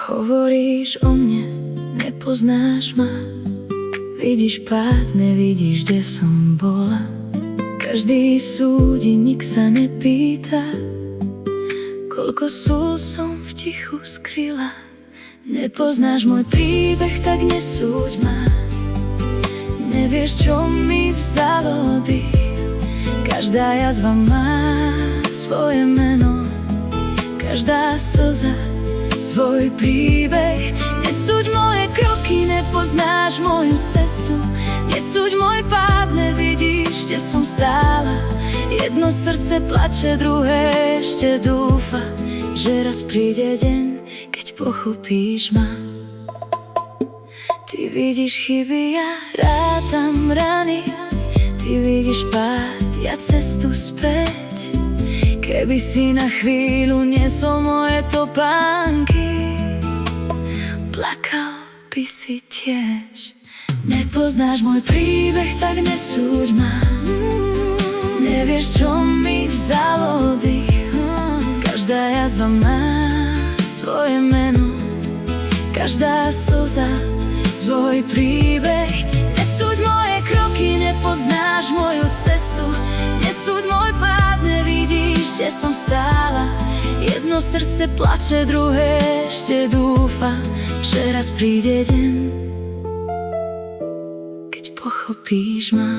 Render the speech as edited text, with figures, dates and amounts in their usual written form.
Hovoríš o mne, nepoznáš ma. Vidíš pád, nevidíš, kde som bola. Každý súdi, nik sa nepýta, koľko súl som v tichu skryla. Nepoznáš môj príbeh, tak nesúď ma. Nevieš, čo mi vzalo dých. Každá jazva má svoje meno, každá slza svoj príbeh. Nesúď moje kroky, nepoznáš moju cestu. Nesúď môj pád, nevidíš, kde som stála. Jedno srdce plače, druhé ešte dúfa, že raz príde deň, keď pochopíš ma. Ty vidíš chyby, ja rátam rany. Ty vidíš pád, ja cestu späť. Keby si na chvíľu niesol moje topánky, plakal by si tiež. Nepoznáš môj príbeh, tak nesúď ma. Nevieš, čo mi vzalo dých. Každá jazva má svoje meno, každá slza svoj príbeh. Nesúď moje kroky, nepoznáš moju cestu. Nesúď môj pád, nevidíš, kde som stála. Jedno srdce plače, druhé ešte dúfa, že raz príde deň, keď pochopíš ma.